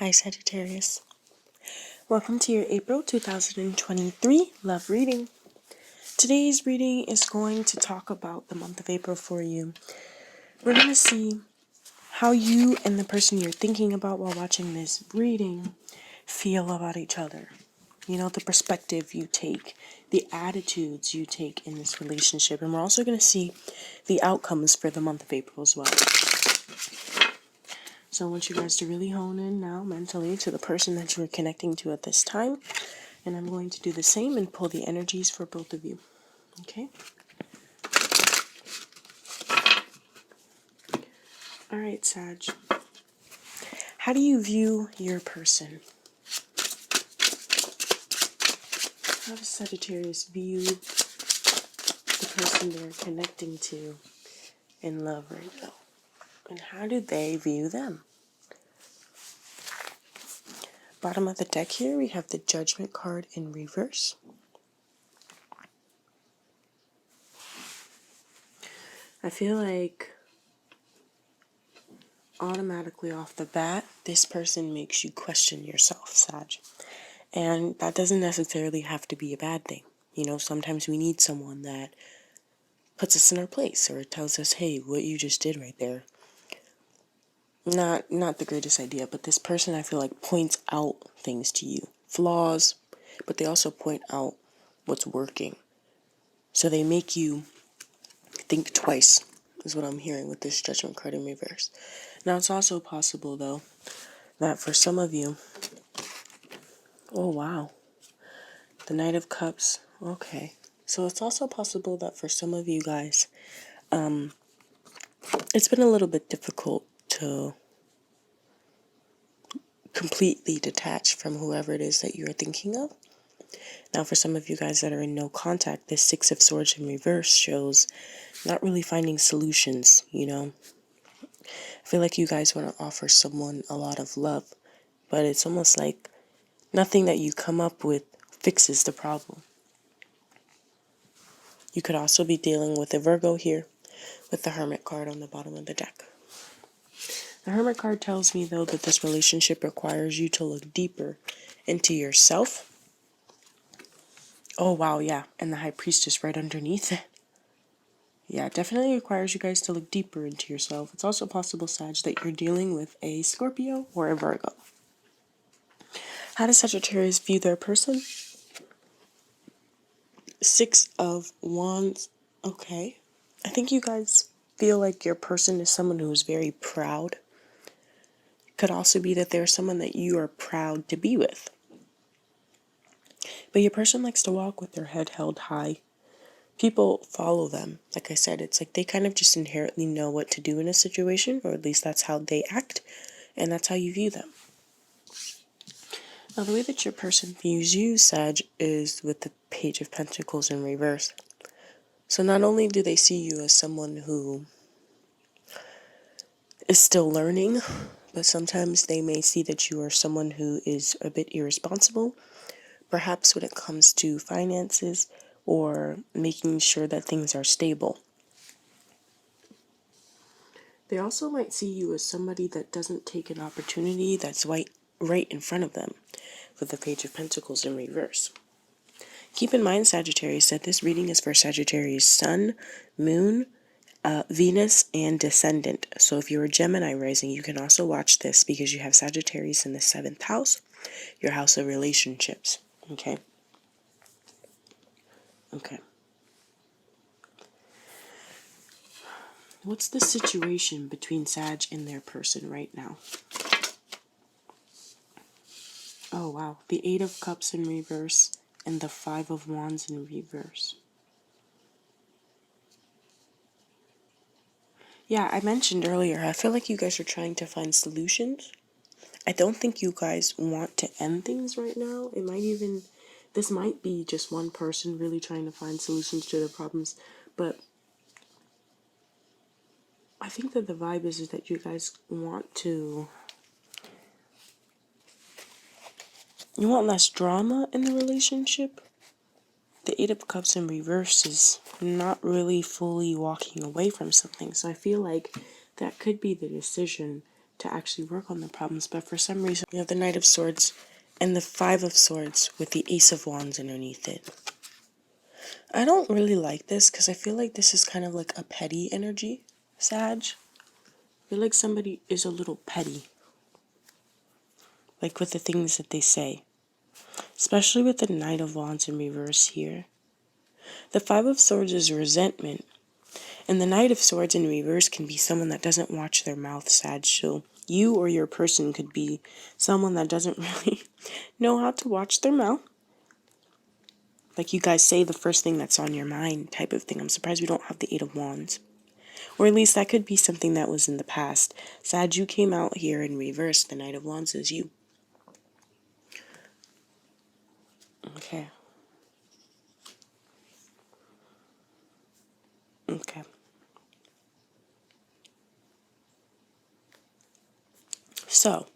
Hi Sagittarius. Welcome to your April 2023 love reading. Today's reading is going to talk about the month of April for you. We're going to see how you and the person you're thinking about while watching this reading feel about each other. You know, the perspective you take, the attitudes you take in this relationship. And we're also going to see the outcomes for the month of April as well. So I want you guys to really hone in now mentally to the person that you are connecting to at this time. And I'm going to do the same and pull the energies for both of you. Okay? Alright, Sag. How do you view your person? How does Sagittarius view the person they're connecting to in love right now? And how do they view them? Bottom of the deck here, we have the Judgment card in reverse. I feel like automatically off the bat, this person makes you question yourself, Sag. And that doesn't necessarily have to be a bad thing. You know, sometimes we need someone that puts us in our place or tells us, hey, what you just did right there, not the greatest idea. But this person, I feel like, points out things to you, flaws, but they also point out what's working. So they make you think twice, is what I'm hearing with this Judgment card in reverse. Now, it's also possible, though, that for some of you, oh, wow, the Knight of Cups, okay. So it's also possible that for some of you guys, it's been a little bit difficult to completely detach from whoever it is that you're thinking of. Now, for some of you guys that are in no contact, this Six of Swords in reverse shows not really finding solutions, you know. I feel like you guys want to offer someone a lot of love, but it's almost like nothing that you come up with fixes the problem. You could also be dealing with a Virgo here with the Hermit card on the bottom of the deck. The Hermit card tells me, though, that this relationship requires you to look deeper into yourself. Oh, wow, yeah. And the High Priestess right underneath it. Yeah, it definitely requires you guys to look deeper into yourself. It's also possible, Sag, that you're dealing with a Scorpio or a Virgo. How does Sagittarius view their person? Six of Wands. Okay. I think you guys feel like your person is someone who is very proud. Could also be that they're someone that you are proud to be with. But your person likes to walk with their head held high. People follow them. Like I said, it's like they kind of just inherently know what to do in a situation, or at least that's how they act, and that's how you view them. Now, the way that your person views you, Sag, is with the Page of Pentacles in reverse. So not only do they see you as someone who is still learning, but sometimes they may see that you are someone who is a bit irresponsible, perhaps when it comes to finances or making sure that things are stable. They also might see you as somebody that doesn't take an opportunity that's right in front of them, with the Page of Pentacles in reverse. Keep in mind, Sagittarius, that this reading is for Sagittarius Sun, Moon, Venus, and Descendant. So if you're a Gemini rising, you can also watch this because you have Sagittarius in the 7th house, your house of relationships. Okay? Okay. What's the situation between Sag and their person right now? Oh, wow. The 8 of Cups in reverse and the 5 of Wands in reverse. Yeah, I mentioned earlier, I feel like you guys are trying to find solutions. I don't think you guys want to end things right now. This might be just one person really trying to find solutions to their problems, but I think that the vibe is that you guys want less drama in the relationship. The 8 of Cups in reverse is not really fully walking away from something, so I feel like that could be the decision to actually work on the problems. But for some reason, you have the Knight of Swords and the Five of Swords with the Ace of Wands underneath it. I don't really like this because I feel like this is kind of like a petty energy, Sag. I feel like somebody is a little petty, like with the things that they say, especially with the Knight of Wands in reverse here. The Five of Swords is resentment, and the Knight of Swords in reverse can be someone that doesn't watch their mouth, Sag. So you or your person could be someone that doesn't really know how to watch their mouth. Like you guys say the first thing that's on your mind type of thing. I'm surprised we don't have the Eight of Wands. Or at least that could be something that was in the past. Sag, you came out here in reverse. The Knight of Wands is you. Okay. Okay. So,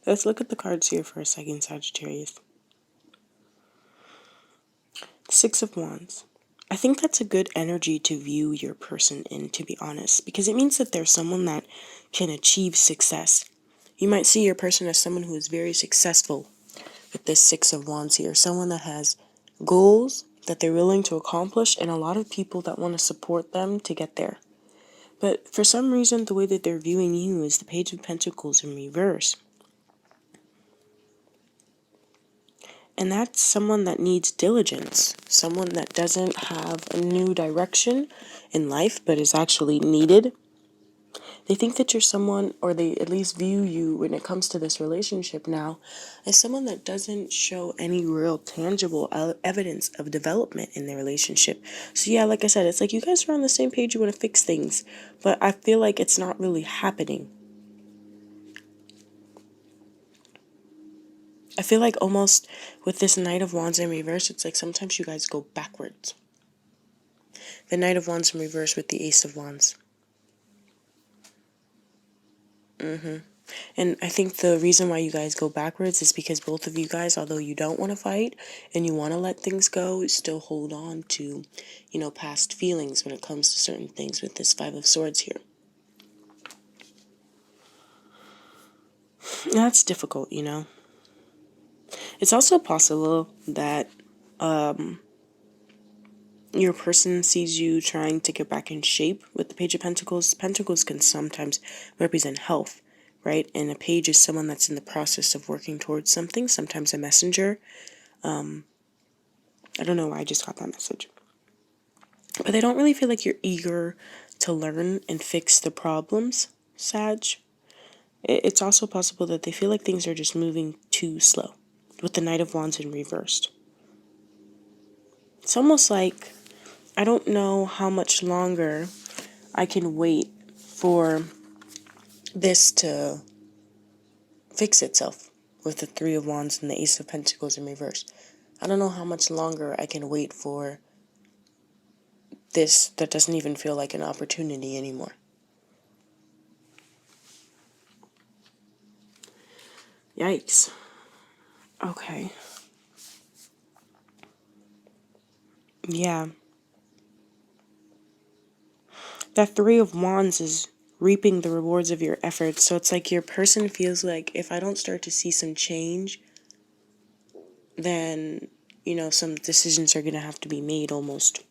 let's look at the cards here for a second, Sagittarius. Six of Wands. I think that's a good energy to view your person in, to be honest, because it means that there's someone that can achieve success. You might see your person as someone who is very successful with this Six of Wands here. Someone that has goals that they're willing to accomplish and a lot of people that want to support them to get there. But for some reason, the way that they're viewing you is the Page of Pentacles in reverse. And that's someone that needs diligence, someone that doesn't have a new direction in life, but is actually needed. They think that you're someone, or they at least view you when it comes to this relationship now, as someone that doesn't show any real tangible evidence of development in their relationship. So yeah, like I said, it's like you guys are on the same page, you want to fix things, but I feel like it's not really happening. I feel like almost with this Knight of Wands in reverse, it's like sometimes you guys go backwards. The Knight of Wands in reverse with the Ace of Wands. And I think the reason why you guys go backwards is because both of you guys, although you don't want to fight and you want to let things go, still hold on to, past feelings when it comes to certain things with this Five of Swords here. That's difficult, It's also possible that your person sees you trying to get back in shape with the Page of Pentacles. Pentacles can sometimes represent health, right? And a page is someone that's in the process of working towards something, sometimes a messenger. I don't know why I just got that message. But they don't really feel like you're eager to learn and fix the problems, Sag. It's also possible that they feel like things are just moving too slow with the Knight of Wands in reversed. It's almost like I don't know how much longer I can wait for this to fix itself with the Three of Wands and the Ace of Pentacles in reverse. I don't know how much longer I can wait for this that doesn't even feel like an opportunity anymore. Yikes. Okay. Yeah. That Three of Wands is reaping the rewards of your efforts. So it's like your person feels like if I don't start to see some change, then, some decisions are going to have to be made almost.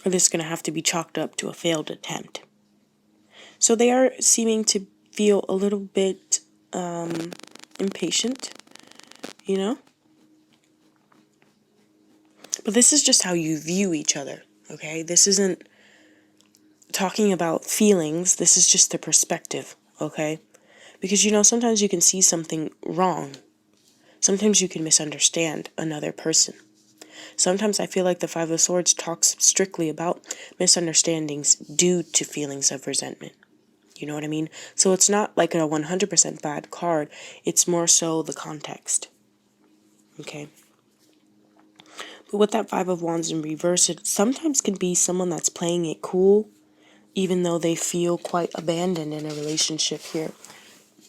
Or this is going to have to be chalked up to a failed attempt. So they are seeming to feel a little bit impatient, But this is just how you view each other, okay? This isn't talking about feelings. This is just the perspective, okay? Because, sometimes you can see something wrong. Sometimes you can misunderstand another person. Sometimes I feel like the Five of Swords talks strictly about misunderstandings due to feelings of resentment. You know what I mean? So it's not like a 100% bad card. It's more so the context. Okay? But with that Five of Wands in reverse, it sometimes can be someone that's playing it cool, even though they feel quite abandoned in a relationship here.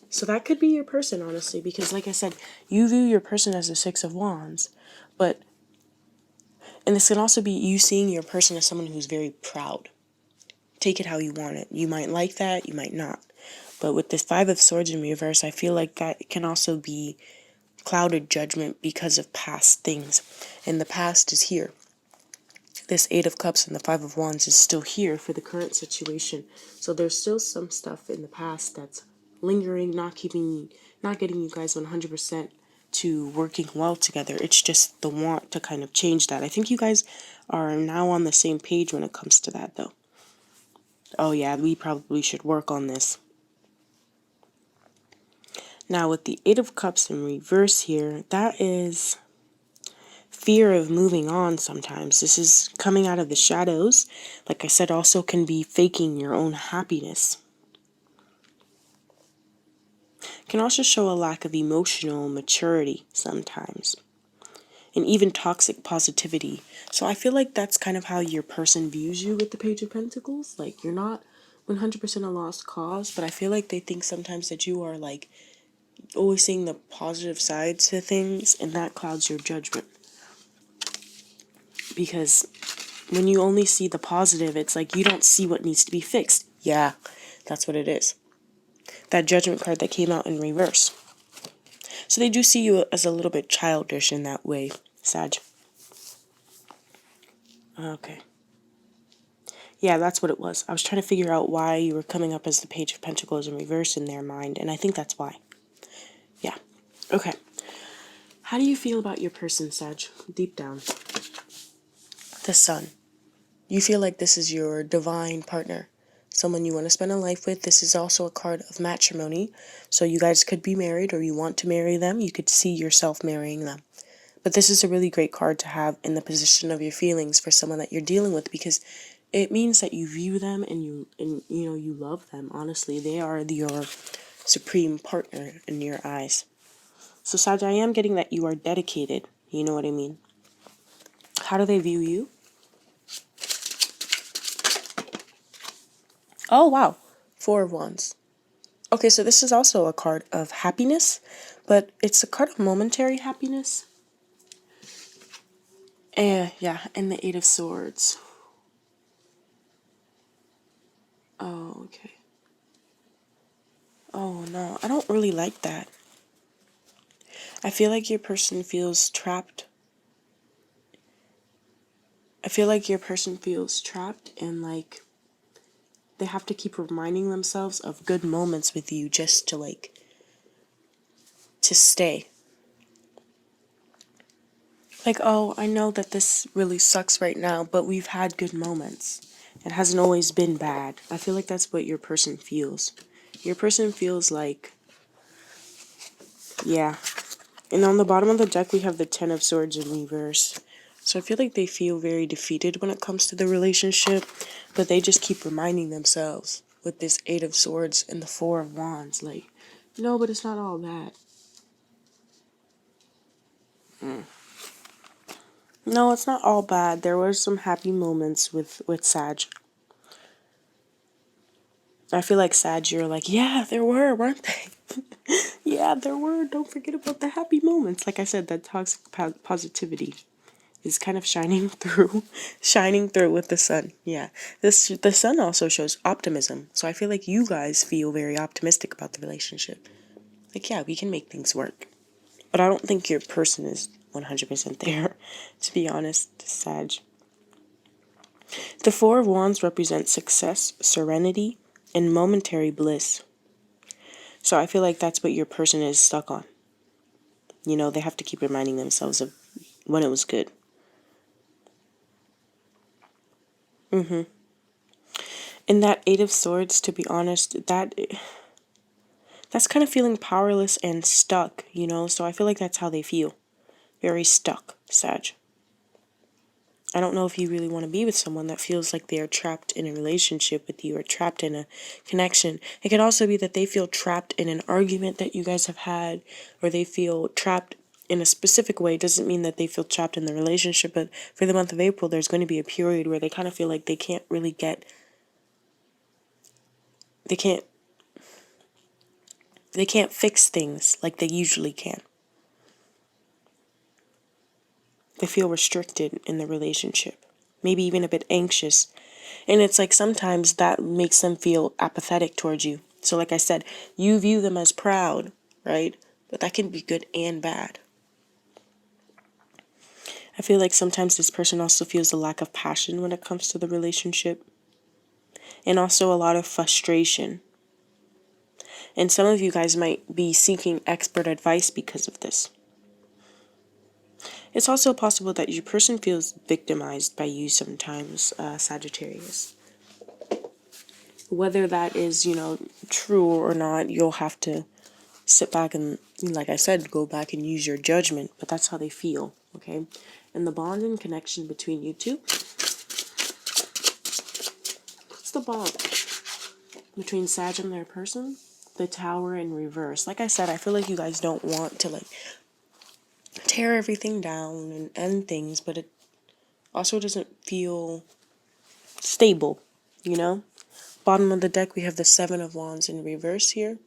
So that could be your person, honestly, because like I said, you view your person as a Six of Wands, and this can also be you seeing your person as someone who's very proud take it how you want it. You might like that, you might not. But with this Five of Swords in reverse, I feel like that can also be clouded judgment because of past things. And the past is here. This Eight of Cups and the Five of Wands is still here for the current situation. So there's still some stuff in the past that's lingering, not getting you guys 100% to working well together. It's just the want to kind of change that. I think you guys are now on the same page when it comes to that, though. Oh yeah, we probably should work on this. Now with the Eight of Cups in reverse here, that is fear of moving on sometimes. This is coming out of the shadows. Like I said, also can be faking your own happiness. Can also show a lack of emotional maturity sometimes. And even toxic positivity. So I feel like that's kind of how your person views you with the Page of Pentacles. Like, you're not 100% a lost cause, but I feel like they think sometimes that you are like always seeing the positive sides to things, and that clouds your judgment. Because when you only see the positive, it's like you don't see what needs to be fixed. Yeah, that's what it is. That Judgment card that came out in reverse. So they do see you as a little bit childish in that way, Sag. Okay. Yeah, that's what it was. I was trying to figure out why you were coming up as the Page of Pentacles in reverse in their mind, and I think that's why. Yeah. Okay. How do you feel about your person, Sag? Deep down. The Sun. You feel like this is your divine partner, someone you want to spend a life with. This is also a card of matrimony, so you guys could be married or you want to marry them. You could see yourself marrying them. But this is a really great card to have in the position of your feelings for someone that you're dealing with, because it means that you view them and you love them. Honestly, they are your supreme partner in your eyes. So Sag, I am getting that you are dedicated. You know what I mean? How do they view you? Oh, wow. Four of Wands. Okay, so this is also a card of happiness, but it's a card of momentary happiness. Yeah, and the Eight of Swords. Oh, okay. Oh, no, I don't really like that. I feel like your person feels trapped. I feel like your person feels trapped and like they have to keep reminding themselves of good moments with you just to stay. Like, oh, I know that this really sucks right now, but we've had good moments. It hasn't always been bad. I feel like that's what your person feels. Your person feels like, yeah. And on the bottom of the deck, we have the Ten of Swords in reverse. So I feel like they feel very defeated when it comes to the relationship, but they just keep reminding themselves with this Eight of Swords and the Four of Wands. Like, no, but it's not all that. No, it's not all bad. There were some happy moments with Sag. I feel like Sag, you're like, yeah, there were, weren't they? Yeah, there were. Don't forget about the happy moments. Like I said, that toxic positivity is kind of shining through with the Sun. Yeah, the Sun also shows optimism. So I feel like you guys feel very optimistic about the relationship. Like, yeah, we can make things work. But I don't think your person is 100% there, to be honest, Sag. The Four of Wands represents success, serenity, and momentary bliss. So I feel like that's what your person is stuck on. You know, they have to keep reminding themselves of when it was good. And that Eight of Swords, to be honest, that's kind of feeling powerless and stuck, you know? So I feel like that's how they feel. Very stuck, Sag. I don't know if you really want to be with someone that feels like they are trapped in a relationship with you or trapped in a connection. It could also be that they feel trapped in an argument that you guys have had, or they feel trapped in a specific way. It doesn't mean that they feel trapped in the relationship, but for the month of April, there's going to be a period where they kind of feel like they can't really they can't fix things like they usually can. They feel restricted in the relationship, maybe even a bit anxious. And it's like sometimes that makes them feel apathetic towards you. So like I said, you view them as proud, right? But that can be good and bad. I feel like sometimes this person also feels a lack of passion when it comes to the relationship, and also a lot of frustration. And some of you guys might be seeking expert advice because of this. It's also possible that your person feels victimized by you sometimes, Sagittarius. Whether that is, true or not, you'll have to sit back and, like I said, go back and use your judgment. But that's how they feel, okay? And the bond and connection between you two. What's the bond between Sag and their person? The Tower in reverse. Like I said, I feel like you guys don't want to, tear everything down and end things, but it also doesn't feel stable, Bottom of the deck, we have the Seven of Wands in reverse here.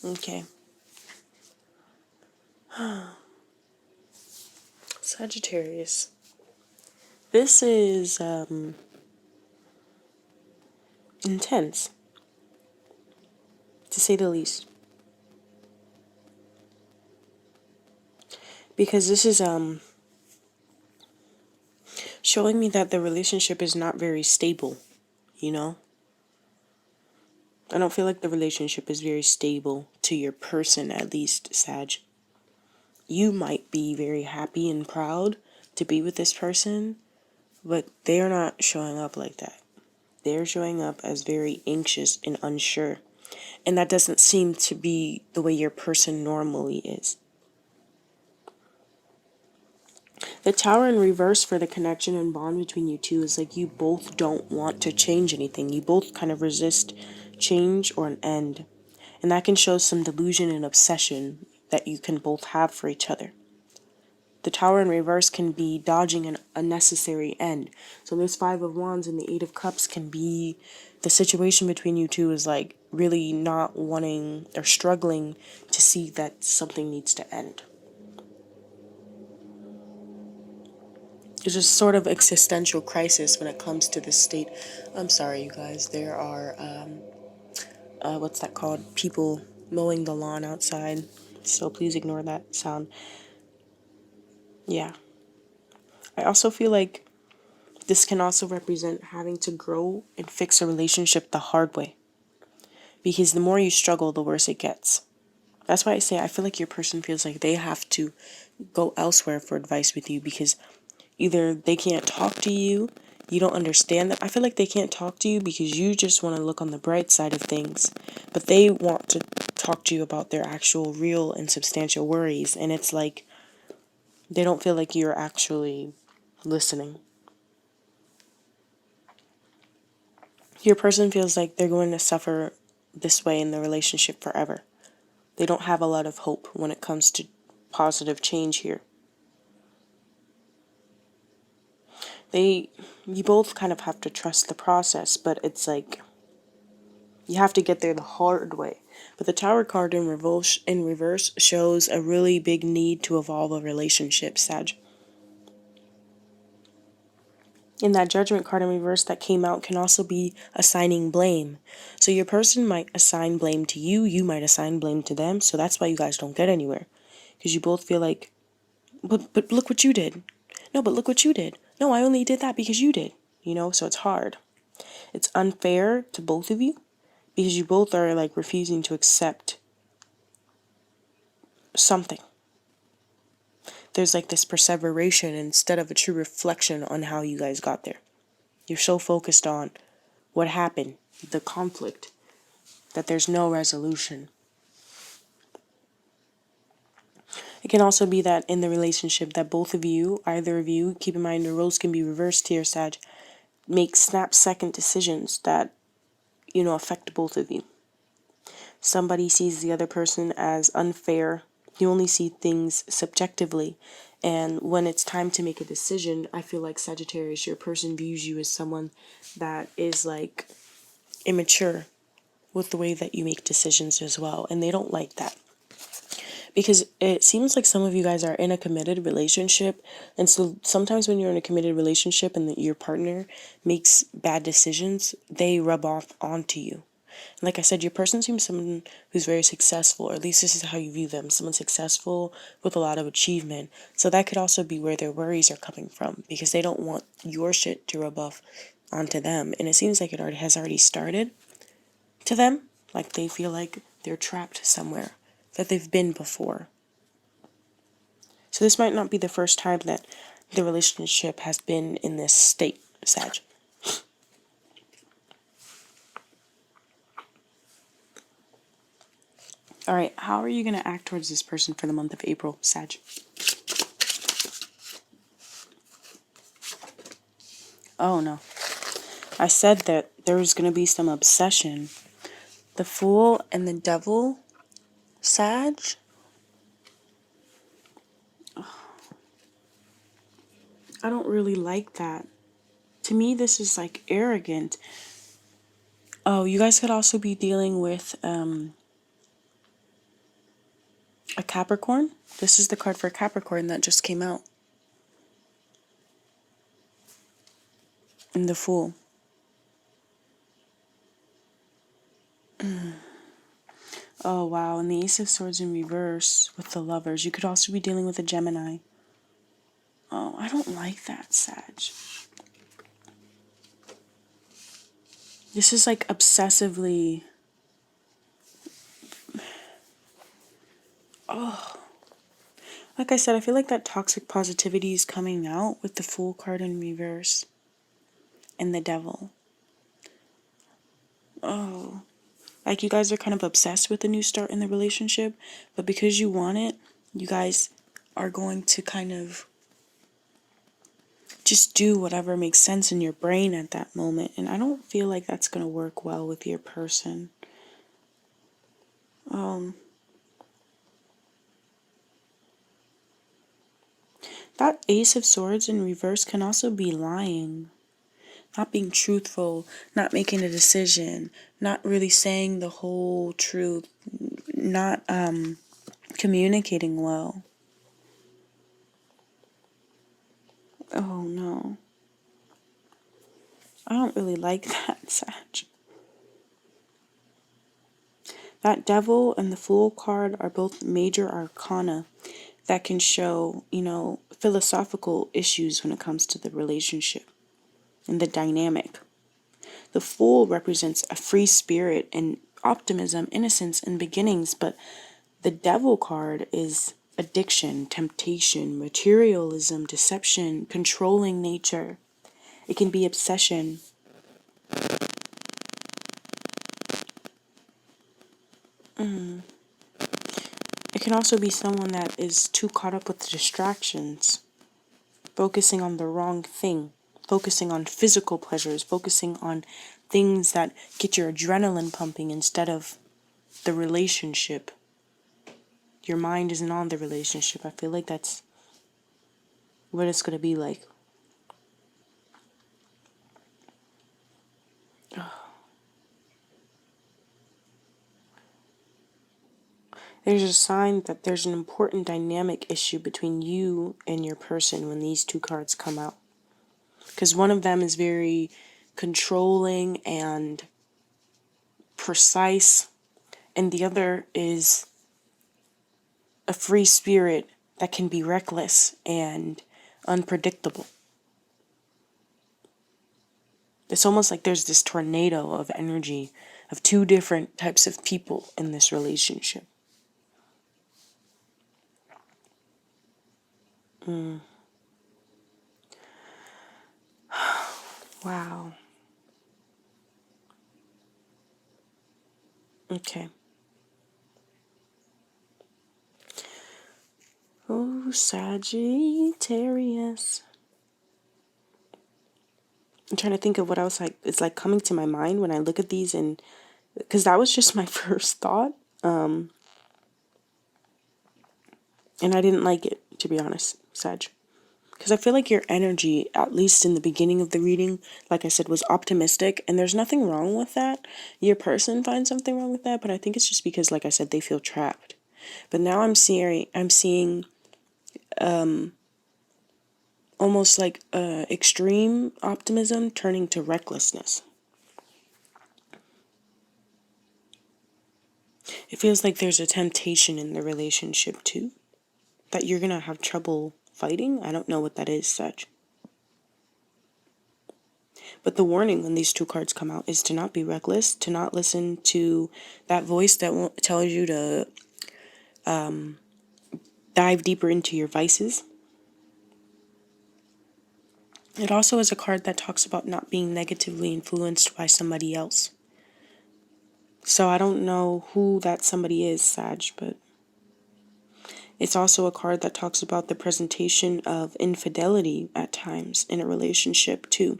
Okay. Sagittarius. This is intense, to say the least. Because this is showing me that the relationship is not very stable, I don't feel like the relationship is very stable to your person, at least, Sag. You might be very happy and proud to be with this person, but they're not showing up like that. They're showing up as very anxious and unsure. And that doesn't seem to be the way your person normally is. The Tower in reverse for the connection and bond between you two is like you both don't want to change anything. You both kind of resist change or an end. And that can show some delusion and obsession that you can both have for each other. The Tower in reverse can be dodging an unnecessary end. So this Five of Wands and the Eight of Cups can be the situation between you two is like really not wanting or struggling to see that something needs to end. It's just sort of existential crisis when it comes to this state. I'm sorry, you guys. There are, what's that called? People mowing the lawn outside. So please ignore that sound. Yeah. I also feel like this can also represent having to grow and fix a relationship the hard way. Because the more you struggle, the worse it gets. That's why I say I feel like your person feels like they have to go elsewhere for advice with you because either they can't talk to you, you don't understand them. I feel like they can't talk to you because you just want to look on the bright side of things. But they want to talk to you about their actual real and substantial worries. And it's like they don't feel like you're actually listening. Your person feels like they're going to suffer this way in the relationship forever. They don't have a lot of hope when it comes to positive change here. You both kind of have to trust the process, but it's like you have to get there the hard way. But the Tower card in reverse shows a really big need to evolve a relationship, Sag. And that Judgment card in reverse that came out can also be assigning blame. So your person might assign blame to you, you might assign blame to them, so that's why you guys don't get anywhere. Because you both feel like, but look what you did. No, but look what you did. No, I only did that because you did. So it's hard. It's unfair to both of you because you both are like refusing to accept something. There's like this perseveration instead of a true reflection on how you guys got there. You're so focused on what happened, the conflict, that there's no resolution. It can also be that in the relationship that both of you, either of you, keep in mind the roles can be reversed here, Sag, make snap-second decisions that, affect both of you. Somebody sees the other person as unfair. You only see things subjectively. And when it's time to make a decision, I feel like Sagittarius, your person views you as someone that is like immature with the way that you make decisions as well. And they don't like that. because it seems like some of you guys are in a committed relationship, and so sometimes when you're in a committed relationship and your partner makes bad decisions, they rub off onto you. Like I said, your person seems someone who's very successful, or at least this is how you view them, someone successful with a lot of achievement. So that could also be where their worries are coming from, because they don't want your shit to rub off onto them. And it seems like it has already started to them. Like they feel like they're trapped somewhere that they've been before. So this might not be the first time that the relationship has been in this state, Sag. All right, how are you going to act towards this person for the month of April, Sag? Oh, no. I said that there was going to be some obsession. The Fool and the Devil, Sag? I don't really like that. To me, this is like arrogant. Oh, you guys could also be dealing with a Capricorn. This is the card for Capricorn that just came out. And the Fool. Oh, wow. And the Ace of Swords in reverse with the Lovers. You could also be dealing with a Gemini. Oh, I don't like that, Sag. This is like obsessively... Oh. Like I said, I feel like that toxic positivity is coming out with the Fool card in reverse. And the Devil. Oh. Like you guys are kind of obsessed with a new start in the relationship. But because you want it, you guys are going to kind of just do whatever makes sense in your brain at that moment. And I don't feel like that's going to work well with your person. That Ace of Swords in reverse can also be lying. Not being truthful, not making a decision, not really saying the whole truth, not communicating well. Oh no. I don't really like that, Sag. That Devil and the Fool card are both major arcana that can show, philosophical issues when it comes to the relationship and the dynamic. The Fool represents a free spirit and optimism, innocence, and beginnings, but the Devil card is addiction, temptation, materialism, deception, controlling nature. It can be obsession. It can also be someone that is too caught up with the distractions, focusing on the wrong thing, focusing on physical pleasures, focusing on things that get your adrenaline pumping instead of the relationship. Your mind isn't on the relationship. I feel like that's what it's going to be like. There's a sign that there's an important dynamic issue between you and your person when these two cards come out. Because one of them is very controlling and precise, and the other is a free spirit that can be reckless and unpredictable. It's almost like there's this tornado of energy of two different types of people in this relationship. Wow. Okay. Oh, Sagittarius. I'm trying to think of what else it's like coming to my mind when I look at these, and because that was just my first thought. And I didn't like it, to be honest, Sag. Because I feel like your energy, at least in the beginning of the reading, like I said, was optimistic. And there's nothing wrong with that. Your person finds something wrong with that. But I think it's just because, like I said, they feel trapped. But now I'm seeing almost like extreme optimism turning to recklessness. It feels like there's a temptation in the relationship too, that you're gonna have trouble fighting. I don't know what that is, Sag. But the warning when these two cards come out is to not be reckless, to not listen to that voice that won't tell you to dive deeper into your vices. It also is a card that talks about not being negatively influenced by somebody else. So I don't know who that somebody is, Sag, but it's also a card that talks about the presentation of infidelity at times in a relationship too.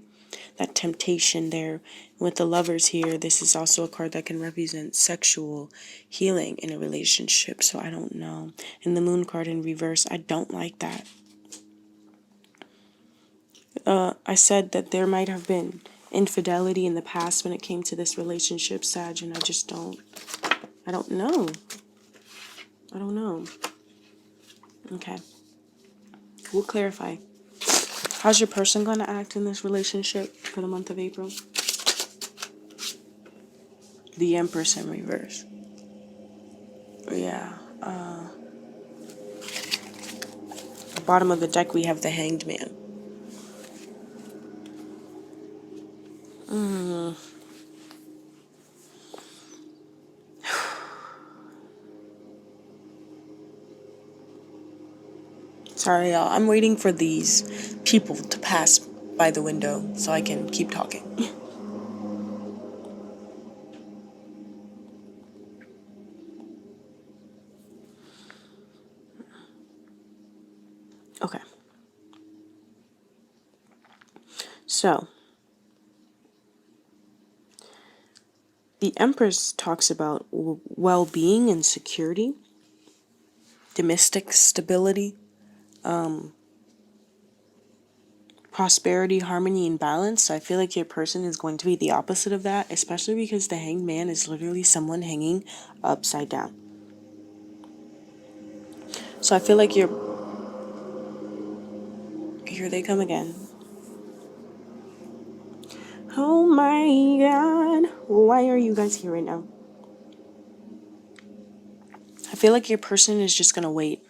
That temptation there. With the Lovers here, this is also a card that can represent sexual healing in a relationship. So I don't know. And the Moon card in reverse, I don't like that. I said that there might have been infidelity in the past when it came to this relationship, Sag, and I don't know. I don't know. Okay. We'll clarify. How's your person going to act in this relationship for the month of April? The Empress in reverse. Yeah. Bottom of the deck, we have the Hanged Man. Sorry, y'all. I'm waiting for these people to pass by the window so I can keep talking. Okay. So, the Empress talks about well-being and security, domestic stability, prosperity, harmony, and balance. So I feel like your person is going to be the opposite of that, especially because the Hanged Man is literally someone hanging upside down. So I feel like you're... Here they come again. Oh my god. Why are you guys here right now? I feel like your person is just gonna wait.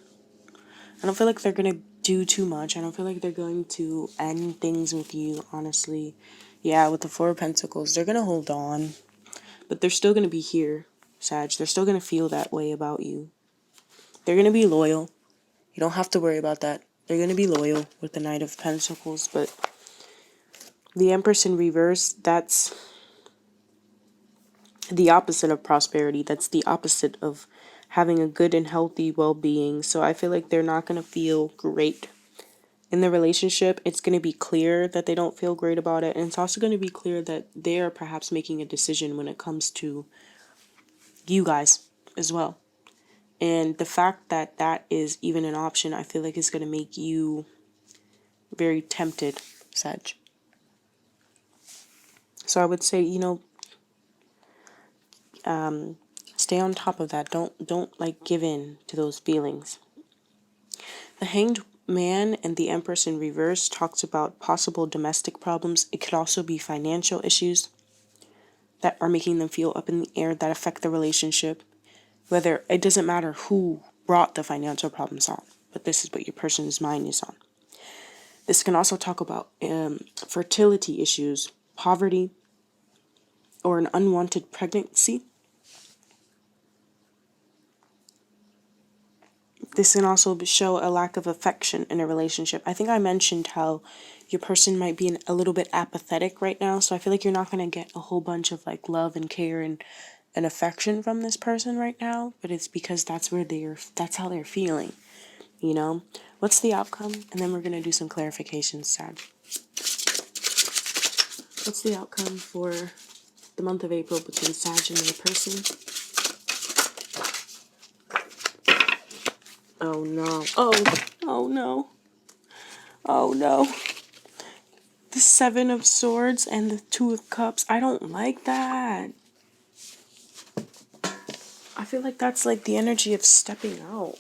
I don't feel like they're gonna do too much. I don't feel like they're going to end things with you, honestly. Yeah, with the Four of Pentacles, they're gonna hold on. But they're still gonna be here, Sag. They're still gonna feel that way about you. They're gonna be loyal. You don't have to worry about that. They're gonna be loyal with the Knight of Pentacles, but the Empress in reverse, that's the opposite of prosperity. That's the opposite of having a good and healthy well-being. So I feel like they're not going to feel great in the relationship. It's going to be clear that they don't feel great about it. And it's also going to be clear that they are perhaps making a decision when it comes to you guys as well. And the fact that that is even an option, I feel like is going to make you very tempted, Sag. So I would say, stay on top of that. Don't like give in to those feelings. The Hanged Man and the Empress in reverse talks about possible domestic problems. It could also be financial issues that are making them feel up in the air that affect the relationship. Whether it doesn't matter who brought the financial problems on, but this is what your person's mind is on. This can also talk about fertility issues, poverty, or an unwanted pregnancy. This can also show a lack of affection in a relationship. I think I mentioned how your person might be a little bit apathetic right now, so I feel like you're not going to get a whole bunch of like love and care and affection from this person right now, but it's because that's how they're feeling, What's the outcome? And then we're going to do some clarifications, Sag. What's the outcome for the month of April between Sag and their person? Oh no. Oh no. Oh no. The Seven of Swords and the Two of Cups. I don't like that. I feel like that's like the energy of stepping out.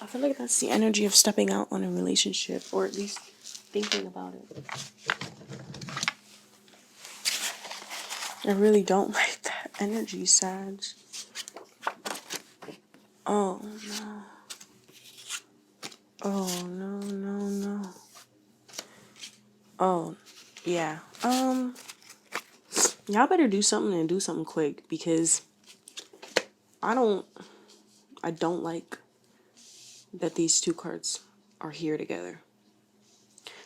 I feel like that's the energy of stepping out on a relationship, or at least thinking about it. I really don't like that energy, Sag. Oh no. Oh no, no, no. Oh, yeah. Y'all better do something and do something quick, because I don't like that these two cards are here together.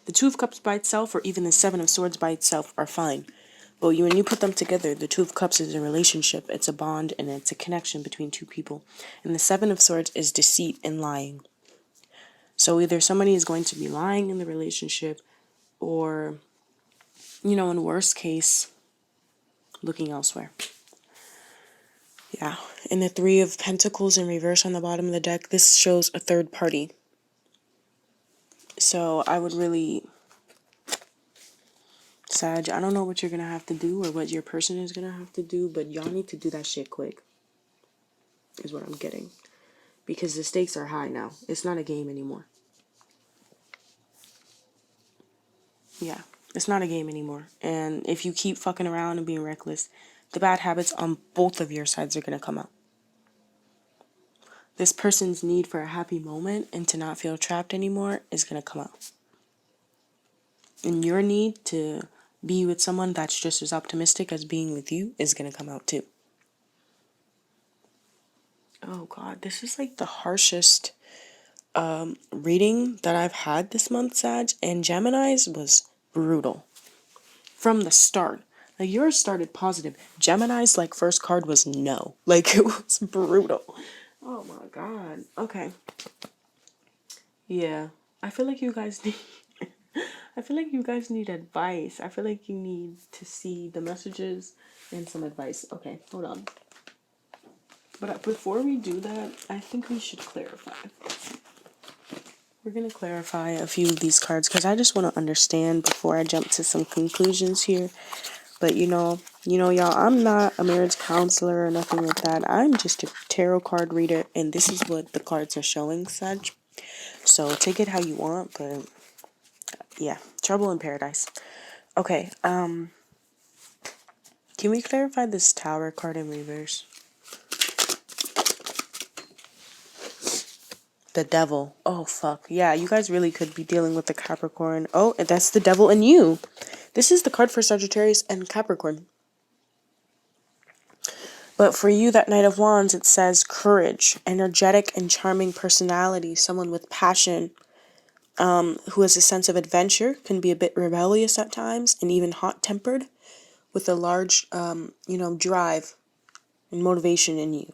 The Two of Cups by itself, or even the Seven of Swords by itself, are fine. But when you put them together, the Two of Cups is a relationship, it's a bond, and it's a connection between two people. And the Seven of Swords is deceit and lying. So either somebody is going to be lying in the relationship, or, you know, in worst case, looking elsewhere. Yeah. And the Three of Pentacles in reverse on the bottom of the deck, this shows a third party. So I would really, Sag, I don't know what you're going to have to do or what your person is going to have to do, but y'all need to do that shit quick, is what I'm getting. Because the stakes are high now. It's not a game anymore. Yeah, it's not a game anymore. And if you keep fucking around and being reckless, the bad habits on both of your sides are going to come out. This person's need for a happy moment and to not feel trapped anymore is going to come out. And your need to be with someone that's just as optimistic as being with you is going to come out too. Oh God, this is like the harshest reading that I've had this month, Sag. And Gemini's was brutal. From the start. Like, yours started positive. Gemini's, like, first card was no. Like, it was brutal. Oh my God. Okay. Yeah. I feel like you guys need... I feel like you guys need advice. I feel like you need to see the messages and some advice. Okay, hold on. But before we do that, I think we should clarify. We're going to clarify a few of these cards because I just want to understand before I jump to some conclusions here. But you know, y'all, I'm not a marriage counselor or nothing like that. I'm just a tarot card reader, and this is what the cards are showing, Sag. So take it how you want, but yeah, trouble in paradise. Okay, can we clarify this Tower card in reverse? The Devil. Oh, fuck. Yeah, you guys really could be dealing with the Capricorn. Oh, that's the Devil in you. This is the card for Sagittarius and Capricorn. But for you, that Knight of Wands, it says courage, energetic and charming personality, someone with passion, who has a sense of adventure, can be a bit rebellious at times, and even hot-tempered, with a large, drive and motivation in you.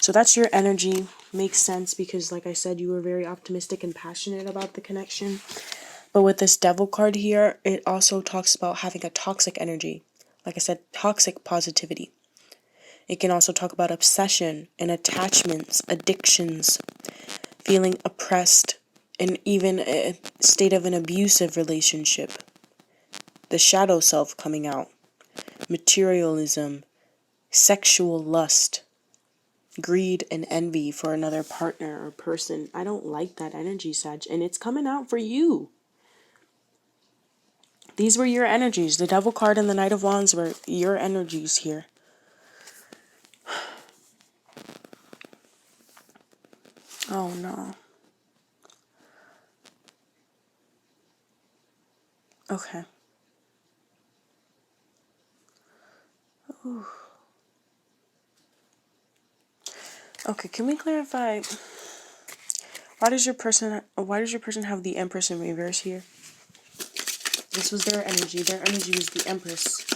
So that's your energy. Makes sense because, like I said, you were very optimistic and passionate about the connection. But with this Devil card here, it also talks about having a toxic energy. Like I said, toxic positivity. It can also talk about obsession and attachments, addictions, feeling oppressed, and even a state of an abusive relationship. The shadow self coming out. Materialism, sexual lust, greed and envy for another partner or person. I don't like that energy, Sag, and it's coming out for you. These were your energies. The Devil card and the Knight of Wands were your energies here. Oh no. Okay. Ooh. Okay, can we clarify why does your person have the Empress in reverse here? This was their energy. Their energy was the Empress.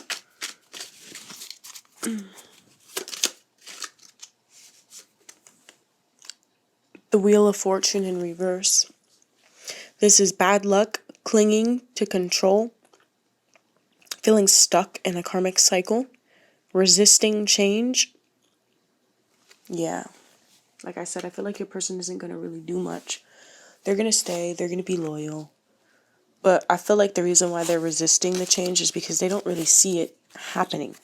The Wheel of Fortune in reverse. This is bad luck, clinging to control, feeling stuck in a karmic cycle, resisting change. Yeah. Like I said, I feel like your person isn't going to really do much. They're going to stay. They're going to be loyal. But I feel like the reason why they're resisting the change is because they don't really see it happening.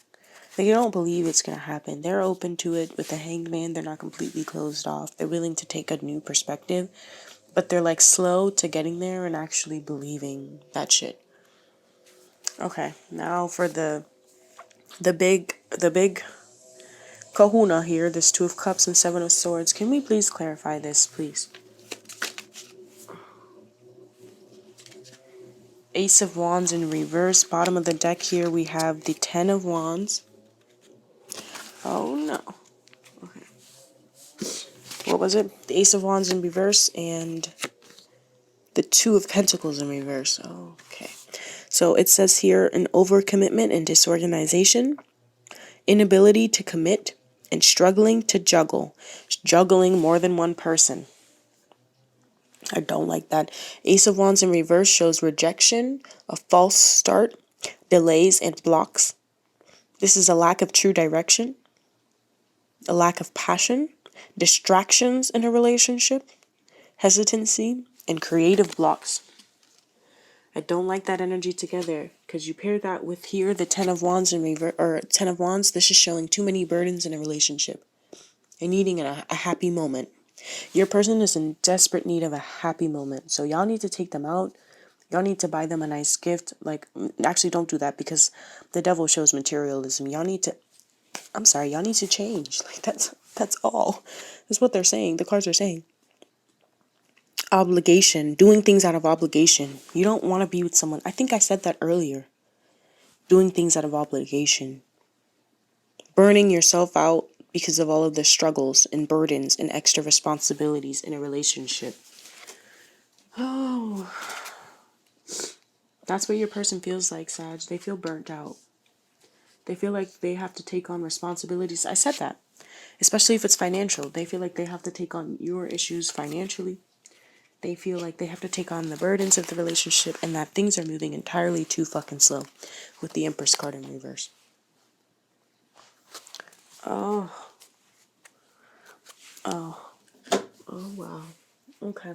They don't believe it's going to happen. They're open to it. With the Hanged Man, they're not completely closed off. They're willing to take a new perspective, but they're like slow to getting there and actually believing that shit. Okay, now for the big kahuna here, this Two of Cups and Seven of Swords. Can we please clarify this, please? Ace of Wands in reverse. Bottom of the deck here, we have the Ten of Wands. Oh no. Okay. What was it? The Ace of Wands in reverse and the Two of Pentacles in reverse. Okay. So it says here an overcommitment and disorganization, inability to commit, and struggling to juggle. Juggling more than one person. I don't like that. Ace of Wands in reverse shows rejection, a false start, delays, and blocks. This is a lack of true direction, a lack of passion, distractions in a relationship, hesitancy, and creative blocks. I don't like that energy together because you pair that with here the Ten of Wands in reverse, or Ten of Wands. This is showing too many burdens in a relationship and needing a happy moment. Your person is in desperate need of a happy moment, so y'all need to take them out. Y'all need to buy them a nice gift. Like, actually, don't do that because the devil shows materialism. Y'all need to. I'm sorry. Y'all need to change. Like that's all. That's what they're saying. The cards are saying. Obligation, doing things out of obligation. You don't want to be with someone. I think I said that earlier. Doing things out of obligation. Burning yourself out because of all of the struggles and burdens and extra responsibilities in a relationship. Oh, that's what your person feels like, Sag. They feel burnt out. They feel like they have to take on responsibilities. I said that. Especially if it's financial. They feel like they have to take on your issues financially. They feel like they have to take on the burdens of the relationship and that things are moving entirely too fucking slow with the Empress card in reverse. Oh, wow. Okay.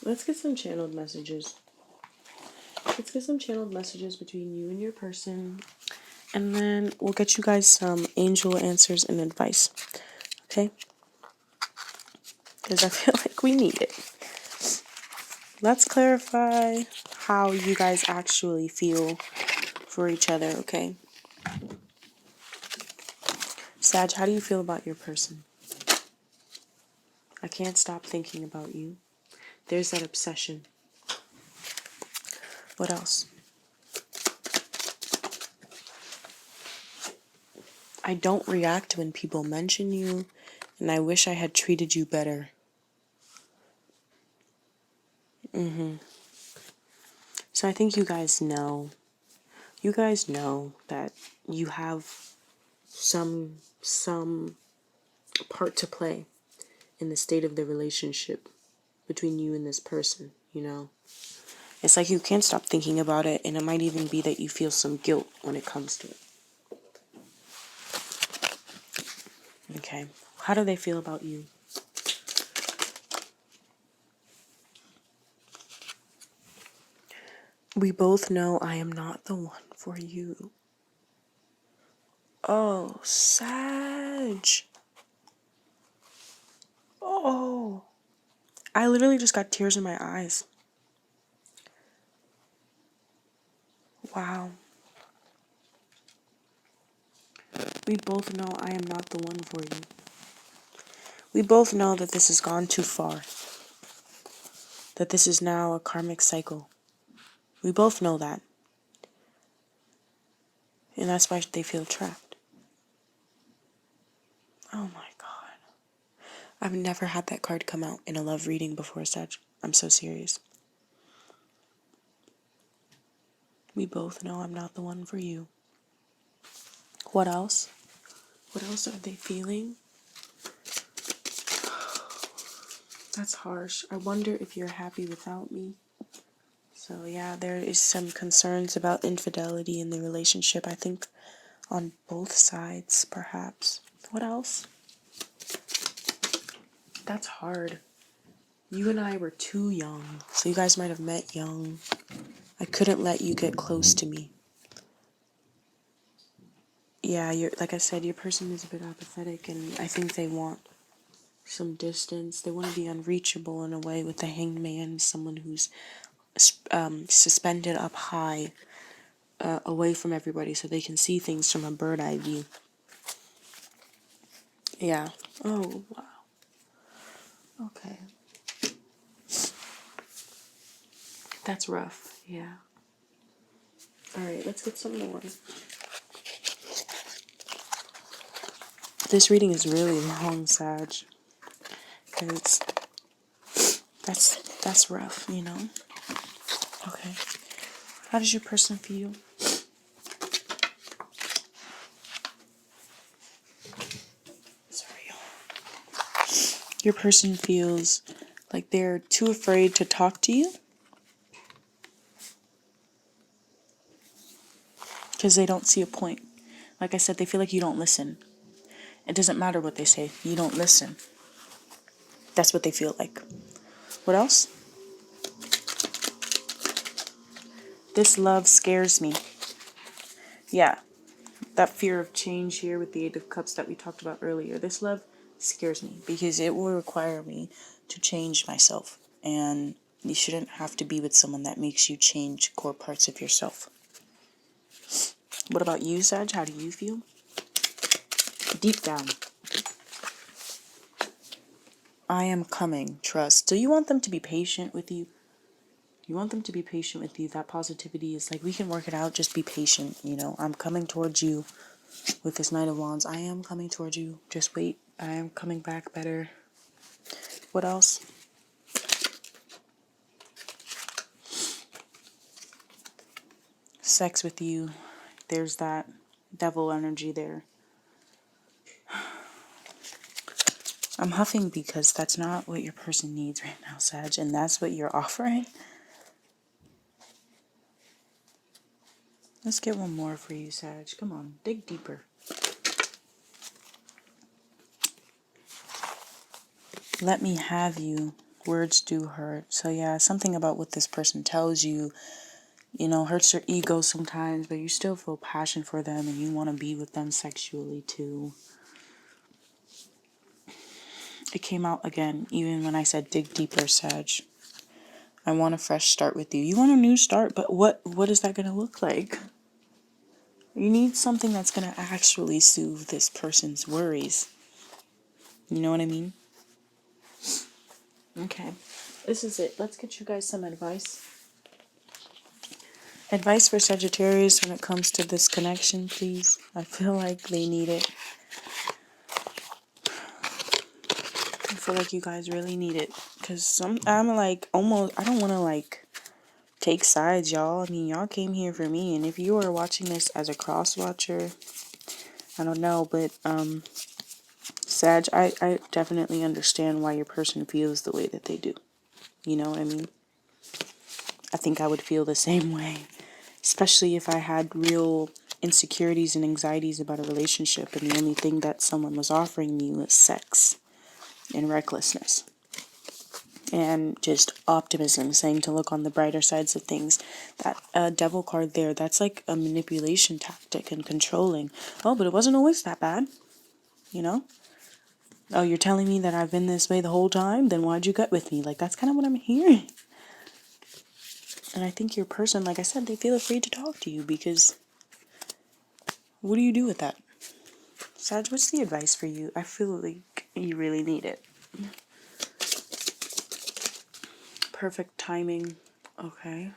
Let's get some channeled messages. Let's get some channeled messages between you and your person. And then we'll get you guys some angel answers and advice. Okay? Because I feel like we need it. Let's clarify how you guys actually feel for each other, okay? Sag, how do you feel about your person? I can't stop thinking about you. There's that obsession. What else? I don't react when people mention you, and I wish I had treated you better. So I think you guys know. You guys know that you have some part to play in the state of the relationship between you and this person, you know? It's like you can't stop thinking about it, and it might even be that you feel some guilt when it comes to it. Okay. How do they feel about you? We both know I am not the one for you. Oh, Sag. Oh. I literally just got tears in my eyes. Wow. We both know I am not the one for you. We both know that this has gone too far. That this is now a karmic cycle. We both know that. And that's why they feel trapped. Oh my God. I've never had that card come out in a love reading before, Sag. I'm so serious. We both know I'm not the one for you. What else? What else are they feeling? That's harsh. I wonder if you're happy without me. So yeah, there is some concerns about infidelity in the relationship, I think, on both sides, perhaps. What else? That's hard. You and I were too young, so you guys might have met young. I couldn't let you get close to me. Yeah, like I said, your person is a bit apathetic, and I think they want some distance. They want to be unreachable in a way with the Hanged Man, someone who's suspended up high, away from everybody, so they can see things from a bird eye view. Yeah. Oh, wow. Okay. That's rough. Yeah. Alright, let's get some more. This reading is really long, Sag. Because that's rough, you know? Okay. How does your person feel? Sorry, y'all. Your person feels like they're too afraid to talk to you because they don't see a point. Like I said, they feel like you don't listen. It doesn't matter what they say. You don't listen. That's what they feel like. What else? This love scares me. Yeah. That fear of change here with the Eight of Cups that we talked about earlier. This love scares me because it will require me to change myself. And you shouldn't have to be with someone that makes you change core parts of yourself. What about you, Sag? How do you feel? Deep down. I am coming. Trust. Do you want them to be patient with you? You want them to be patient with you. That positivity is like, we can work it out. Just be patient. You know, I'm coming towards you with this Knight of Wands. I am coming towards you. Just wait. I am coming back better. What else? Sex with you. There's that devil energy there. I'm huffing because that's not what your person needs right now, Sag, and that's what you're offering. Let's get one more for you, Sag. Come on, dig deeper. Let me have you. Words do hurt. So yeah, something about what this person tells you, you know, hurts your ego sometimes, but you still feel passion for them and you want to be with them sexually too. It came out again, even when I said dig deeper, Sag. I want a fresh start with you. You want a new start, but what is that going to look like? You need something that's going to actually soothe this person's worries. You know what I mean? Okay. This is it. Let's get you guys some advice. Advice for Sagittarius when it comes to this connection, please. I feel like they need it. I feel like you guys really need it. Because I'm like, almost, I don't want to like take sides, y'all. I mean, y'all came here for me. And if you are watching this as a cross watcher, I don't know. But, Sag, I definitely understand why your person feels the way that they do. You know what I mean? I think I would feel the same way. Especially if I had real insecurities and anxieties about a relationship and the only thing that someone was offering me was sex and recklessness and just optimism, saying to look on the brighter sides of things. That devil card there, that's like a manipulation tactic and controlling. Oh, but it wasn't always that bad, you know? Oh, you're telling me that I've been this way the whole time? Then why'd you get with me? Like, that's kind of what I'm hearing. And I think your person, like I said, they feel afraid to talk to you because what do you do with that? Sag, what's the advice for you? I feel like you really need it. Perfect timing. Okay.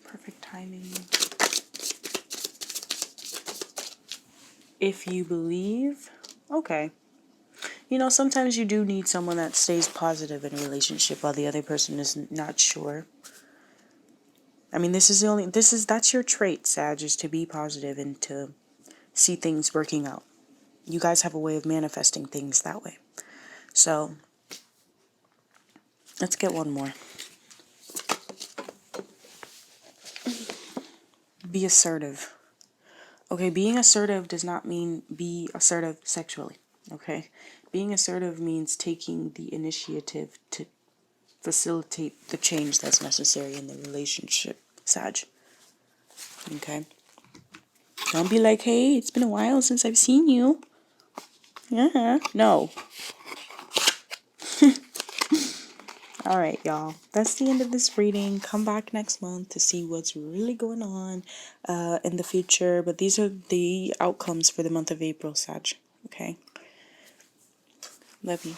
Perfect timing. If you believe, okay. You know, sometimes you do need someone that stays positive in a relationship while the other person is not sure. I mean, that's your trait, Sag, is to be positive and to see things working out. You guys have a way of manifesting things that way. So, let's get one more. Be assertive. Okay, being assertive does not mean be assertive sexually. Okay, being assertive means taking the initiative to facilitate the change that's necessary in the relationship, Sag. Okay? Don't be like, hey, it's been a while since I've seen you. Yeah. No. Alright, y'all. That's the end of this reading. Come back next month to see what's really going on in the future. But these are the outcomes for the month of April, Sag. Okay? Love you.